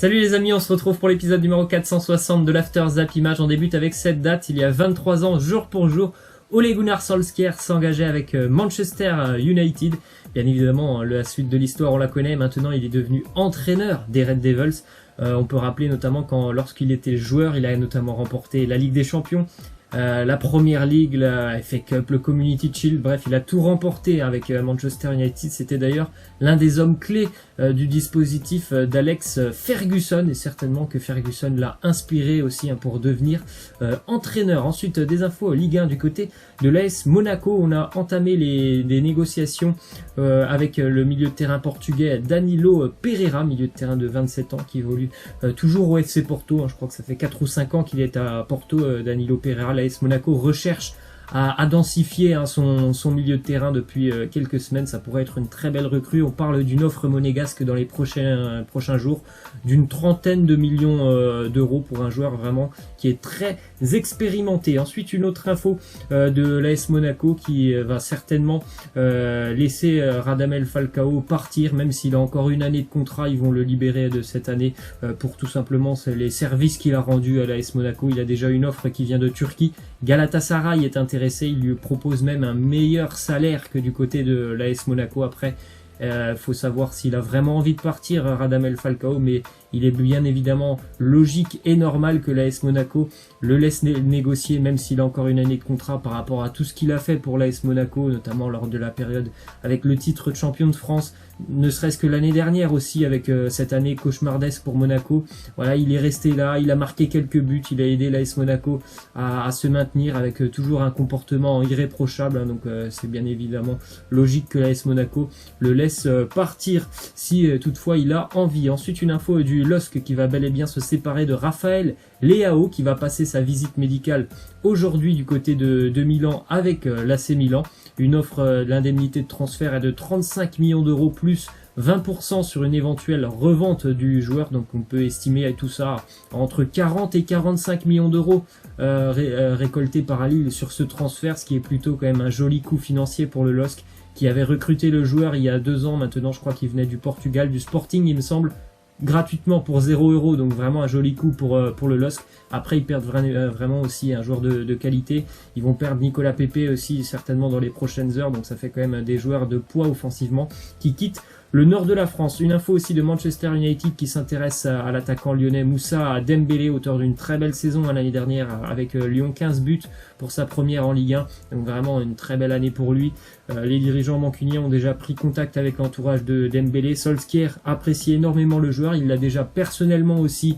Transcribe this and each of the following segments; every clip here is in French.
Salut les amis, on se retrouve pour l'épisode numéro 460 de l'After Zap Image. On débute avec cette date, il y a 23 ans, jour pour jour, Ole Gunnar Solskjaer s'engageait avec Manchester United. Bien évidemment, la suite de l'histoire, on la connaît. Maintenant, il est devenu entraîneur des Red Devils. On peut rappeler notamment lorsqu'il était joueur, il a notamment remporté la Ligue des Champions, la Premier League, la FA Cup, le Community Shield, bref, il a tout remporté avec Manchester United. C'était d'ailleurs l'un des hommes clés du dispositif d'Alex Ferguson, et certainement que Ferguson l'a inspiré aussi pour devenir entraîneur. Ensuite, des infos Ligue 1 du côté de l'AS Monaco. On a entamé des négociations avec le milieu de terrain portugais Danilo Pereira, milieu de terrain de 27 ans qui évolue toujours au FC Porto. Je crois que ça fait 4 ou 5 ans qu'il est à Porto, Danilo Pereira. L'AS Monaco recherche à densifier son milieu de terrain depuis quelques semaines. Ça pourrait être une très belle recrue. On parle d'une offre monégasque dans les prochains jours d'une 30aine de millions d'euros pour un joueur vraiment qui est très expérimenté. Ensuite, une autre info de l'AS Monaco qui va certainement laisser Radamel Falcao partir, même s'il a encore une année de contrat. Ils vont le libérer de cette année pour tout simplement les services qu'il a rendus à l'AS Monaco. Il a déjà une offre qui vient de Turquie. Galatasaray est intéressé, il lui propose même un meilleur salaire que du côté de l'AS Monaco. Après, faut savoir s'il a vraiment envie de partir, Radamel Falcao, mais il est bien évidemment logique et normal que l'AS Monaco le laisse négocier, même s'il a encore une année de contrat, par rapport à tout ce qu'il a fait pour l'AS Monaco, notamment lors de la période avec le titre de champion de France, ne serait-ce que l'année dernière aussi, avec cette année cauchemardesque pour Monaco. Voilà, il est resté là, il a marqué quelques buts, il a aidé l'AS Monaco à se maintenir avec toujours un comportement irréprochable, donc c'est bien évidemment logique que l'AS Monaco le laisse partir si toutefois il a envie. Ensuite, une info du LOSC qui va bel et bien se séparer de Raphaël Leao, qui va passer sa visite médicale aujourd'hui du côté de Milan avec l'AC Milan. Une offre d'indemnité de transfert est de 35 millions d'euros plus 20% sur une éventuelle revente du joueur. Donc on peut estimer tout ça entre 40 et 45 millions d'euros récoltés par Lille sur ce transfert, ce qui est plutôt quand même un joli coup financier pour le LOSC, qui avait recruté le joueur il y a 2 ans maintenant. Je crois qu'il venait du Portugal, du Sporting il me semble, gratuitement pour 0 €, donc vraiment un joli coup pour le LOSC. Après, ils perdent vraiment aussi un joueur de qualité. Ils vont perdre Nicolas Pepe aussi certainement dans les prochaines heures, donc ça fait quand même des joueurs de poids offensivement qui quittent le nord de la France. Une info aussi de Manchester United qui s'intéresse à l'attaquant lyonnais Moussa Dembélé, auteur d'une très belle saison l'année dernière avec Lyon, 15 buts pour sa première en Ligue 1, donc vraiment une très belle année pour lui. Les dirigeants mancuniens ont déjà pris contact avec l'entourage de Dembélé. Solskjaer apprécie énormément le joueur, il l'a déjà personnellement aussi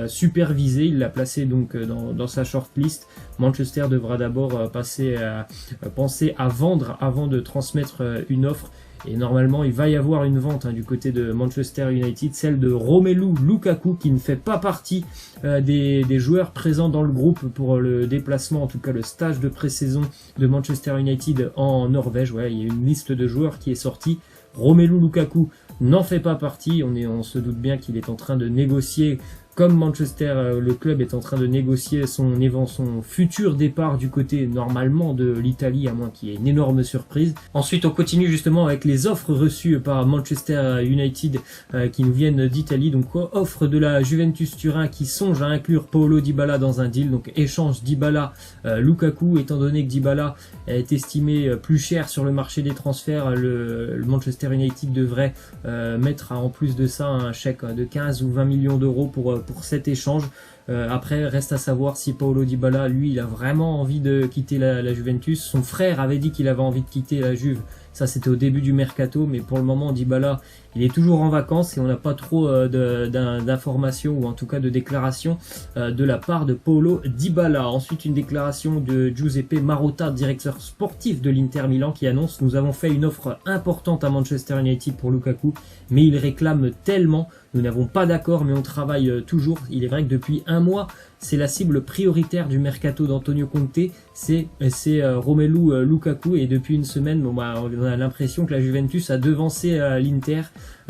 supervisé, il l'a placé donc dans sa shortlist. Manchester devra d'abord penser à vendre avant de transmettre une offre. Et normalement, il va y avoir une vente du côté de Manchester United, celle de Romelu Lukaku, qui ne fait pas partie des joueurs présents dans le groupe pour le déplacement, en tout cas le stage de pré-saison de Manchester United en Norvège. Ouais, il y a une liste de joueurs qui est sortie. Romelu Lukaku n'en fait pas partie. On se doute bien qu'il est en train de négocier, comme Manchester, le club est en train de négocier son futur départ du côté normalement de l'Italie, à moins qu'il y ait une énorme surprise. Ensuite, on continue justement avec les offres reçues par Manchester United qui nous viennent d'Italie. Donc offre de la Juventus Turin qui songe à inclure Paulo Dybala dans un deal. Donc échange Dybala-Lukaku, étant donné que Dybala est estimé plus cher sur le marché des transferts, le Manchester United devrait mettre en plus de ça un chèque de 15 ou 20 millions d'euros pour cet échange. Après, reste à savoir si Paulo Dybala, lui, il a vraiment envie de quitter la Juventus. Son frère avait dit qu'il avait envie de quitter la Juve. Ça, c'était au début du mercato, mais pour le moment, Dybala, il est toujours en vacances et on n'a pas trop d'informations ou en tout cas de déclarations de la part de Paulo Dybala. Ensuite, une déclaration de Giuseppe Marotta, directeur sportif de l'Inter Milan, qui annonce: nous avons fait une offre importante à Manchester United pour Lukaku, mais il réclame tellement. Nous n'avons pas d'accord, mais on travaille toujours. Il est vrai que depuis un mois, c'est la cible prioritaire du mercato d'Antonio Conte, c'est Romelu Lukaku, et depuis une semaine, on a l'impression que la Juventus a devancé l'Inter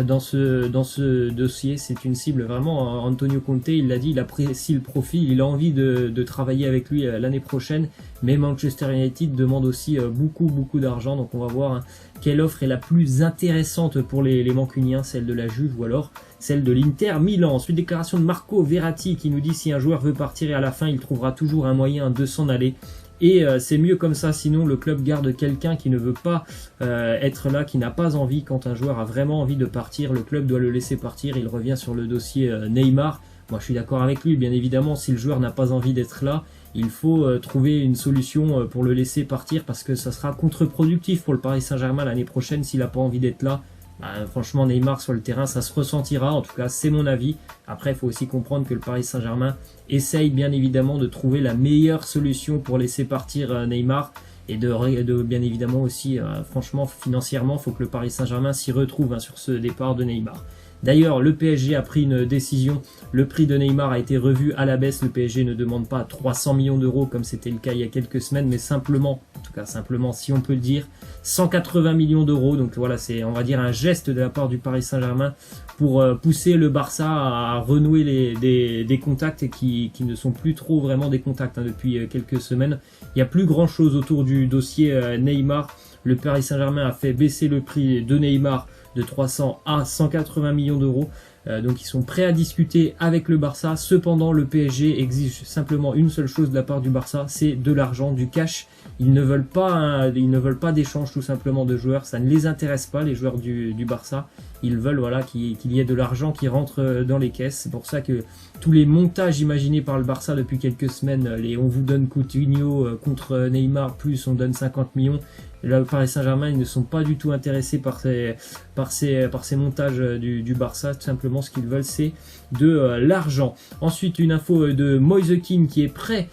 dans ce dossier. C'est une cible vraiment, Antonio Conte, il l'a dit, il apprécie le profil, il a envie de travailler avec lui l'année prochaine, mais Manchester United demande aussi beaucoup d'argent, donc on va voir quelle offre est la plus intéressante pour les Mancuniens, celle de la Juve ou alors celle de l'Inter Milan. Ensuite, déclaration de Marco Verratti qui nous dit si un joueur veut partir et à la fin il trouvera toujours un moyen de s'en aller. Et c'est mieux comme ça, sinon le club garde quelqu'un qui ne veut pas être là, qui n'a pas envie. Quand un joueur a vraiment envie de partir, le club doit le laisser partir. Il revient sur le dossier Neymar. Moi je suis d'accord avec lui, bien évidemment, si le joueur n'a pas envie d'être là, il faut trouver une solution pour le laisser partir parce que ça sera contre-productif pour le Paris Saint-Germain l'année prochaine s'il n'a pas envie d'être là. Franchement, Neymar sur le terrain, ça se ressentira, en tout cas c'est mon avis. Après, il faut aussi comprendre que le Paris Saint-Germain essaye bien évidemment de trouver la meilleure solution pour laisser partir Neymar. Et de bien évidemment aussi, franchement, financièrement, il faut que le Paris Saint-Germain s'y retrouve sur ce départ de Neymar. D'ailleurs, le PSG a pris une décision, le prix de Neymar a été revu à la baisse, le PSG ne demande pas 300 millions d'euros comme c'était le cas il y a quelques semaines, mais simplement, en tout cas simplement si on peut le dire, 180 millions d'euros, donc voilà, c'est on va dire un geste de la part du Paris Saint-Germain pour pousser le Barça à renouer des contacts qui ne sont plus trop vraiment des contacts depuis quelques semaines. Il n'y a plus grand chose autour du dossier Neymar, le Paris Saint-Germain a fait baisser le prix de Neymar de 300 à 180 millions d'euros. Donc ils sont prêts à discuter avec le Barça. Cependant, le PSG exige simplement une seule chose de la part du Barça, c'est de l'argent, du cash. Ils ne veulent pas d'échange tout simplement de joueurs. Ça ne les intéresse pas, les joueurs du Barça. Ils veulent qu'il y ait de l'argent qui rentre dans les caisses. C'est pour ça que tous les montages imaginés par le Barça depuis quelques semaines, on vous donne Coutinho contre Neymar, plus on donne 50 millions. Là, le Paris Saint-Germain, ils ne sont pas du tout intéressés par ces montages du Barça. Tout simplement, ce qu'ils veulent, c'est de l'argent. Ensuite, une info de Moise Kean qui est prêt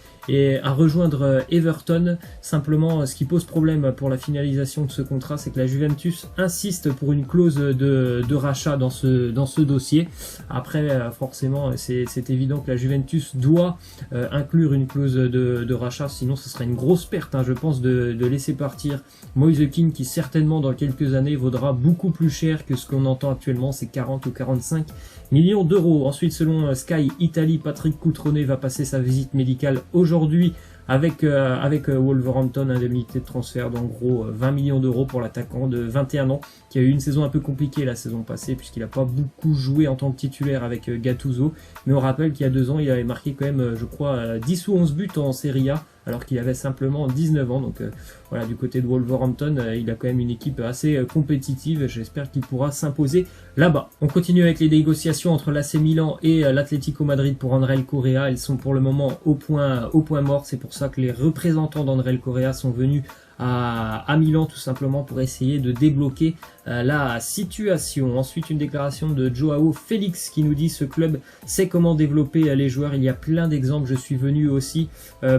à rejoindre Everton. Simplement, ce qui pose problème pour la finalisation de ce contrat, c'est que la Juventus insiste pour une clause de rachat dans ce dossier. Après, forcément, c'est évident que la Juventus doit inclure une clause de rachat, sinon ce serait une grosse perte, je pense, de laisser partir Moise Kean, qui certainement dans quelques années vaudra beaucoup plus cher que ce qu'on entend actuellement, c'est 40 ou 45 millions d'euros. Ensuite, selon Sky Italy, Patrick Cutrone va passer sa visite médicale aujourd'hui avec Wolverhampton, indemnité de transfert d'en gros 20 millions d'euros pour l'attaquant de 21 ans qui a eu une saison un peu compliquée la saison passée puisqu'il n'a pas beaucoup joué en tant que titulaire avec Gattuso, mais on rappelle qu'il y a 2 ans il avait marqué quand même je crois 10 ou 11 buts en Serie A alors qu'il avait simplement 19 ans, donc voilà, du côté de Wolverhampton il a quand même une équipe assez compétitive, j'espère qu'il pourra s'imposer là-bas. On continue avec les négociations entre l'AC Milan et l'Atlético Madrid pour Andrés Correa. Elles sont pour le moment au point mort, c'est pour ça que les représentants d'Andrés Correa sont venus à Milan tout simplement pour essayer de débloquer la situation. Ensuite, une déclaration de Joao Félix qui nous dit ce club sait comment développer les joueurs. Il y a plein d'exemples, je suis venu aussi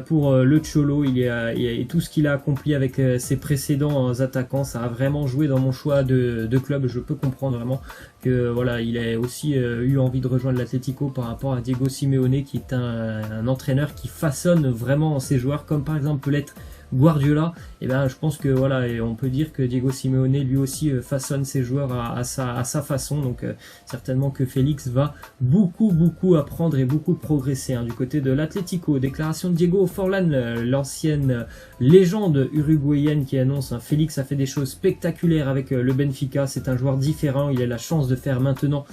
pour le Cholo, et tout ce qu'il a accompli avec ses précédents attaquants, ça a vraiment joué dans mon choix de club. Je peux comprendre vraiment que voilà, il a aussi eu envie de rejoindre l'Atlético par rapport à Diego Simeone qui est un entraîneur qui façonne vraiment ses joueurs, comme par exemple peut l'être Guardiola. Et ben je pense que voilà, et on peut dire que Diego Simeone lui aussi façonne ses joueurs à sa façon, donc certainement que Félix va beaucoup apprendre et beaucoup progresser du côté de l'Atlético. Déclaration de Diego Forlán, l'ancienne légende uruguayenne, qui annonce Félix a fait des choses spectaculaires avec le Benfica, c'est un joueur différent, il a la chance de faire maintenant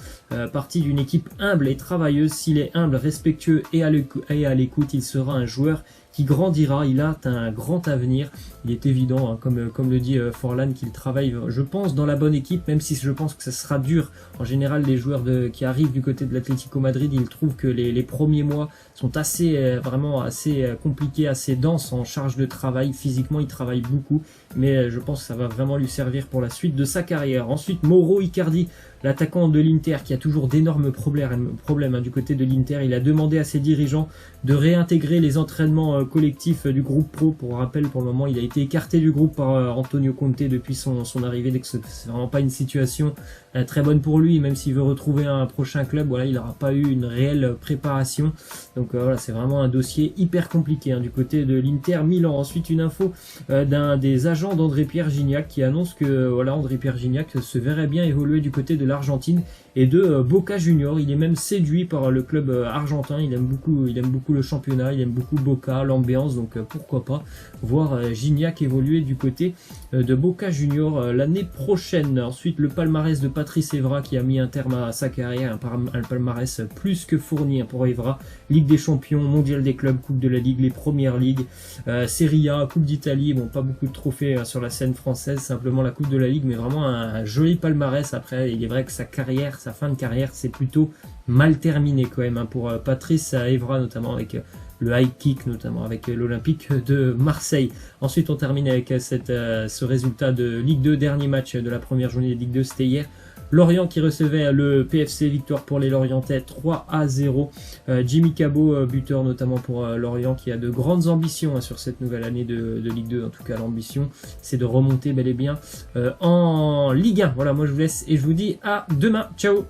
partie d'une équipe humble et travailleuse. S'il est humble, respectueux et à l'écoute, il sera un joueur qui grandira, il a un grand avenir. Il est évident, comme le dit Forlán, qu'il travaille, je pense, dans la bonne équipe, même si je pense que ça sera dur. En général, les joueurs qui arrivent du côté de l'Atlético Madrid, ils trouvent que les premiers mois sont vraiment assez compliqués, assez denses en charge de travail. Physiquement, il travaille beaucoup, mais je pense que ça va vraiment lui servir pour la suite de sa carrière. Ensuite, Mauro Icardi, l'attaquant de l'Inter, qui a toujours d'énormes problèmes du côté de l'Inter. Il a demandé à ses dirigeants de réintégrer les entraînements collectifs du groupe pro. Pour rappel, pour le moment, il a été écarté du groupe par Antonio Conte depuis son arrivée. Donc c'est vraiment pas une situation très bonne pour lui, même s'il veut retrouver un prochain club. Voilà, il n'aura pas eu une réelle préparation. Donc voilà, c'est vraiment un dossier hyper compliqué du côté de l'Inter Milan. Ensuite, une info d'un des agents d'André-Pierre Gignac qui annonce que voilà, André-Pierre Gignac se verrait bien évoluer du côté de l'Argentine et de Boca Juniors. Il est même séduit par le club argentin, il aime beaucoup le championnat, il aime beaucoup Boca, l'ambiance, donc pourquoi pas voir Gignac évoluer du côté de Boca Juniors l'année prochaine. Ensuite, le palmarès de Patrice Evra qui a mis un terme à sa carrière, un palmarès plus que fourni pour Evra. Ligue des Champions, Mondial des clubs, Coupe de la Ligue, les Premières Ligues, Serie A, Coupe d'Italie. Bon, pas beaucoup de trophées sur la scène française, simplement la Coupe de la Ligue, mais vraiment un joli palmarès. Après, il est vrai que sa carrière, sa fin de carrière, c'est plutôt mal terminé quand même pour Patrice Evra, notamment avec le high kick, notamment avec l'Olympique de Marseille. Ensuite, on termine avec ce résultat de Ligue 2, dernier match de la première journée de Ligue 2, c'était hier. Lorient qui recevait le PFC, victoire pour les Lorientais 3-0. Jimmy Cabot, buteur notamment pour Lorient, qui a de grandes ambitions sur cette nouvelle année de Ligue 2. En tout cas, l'ambition, c'est de remonter bel et bien en Ligue 1. Voilà, moi je vous laisse et je vous dis à demain. Ciao!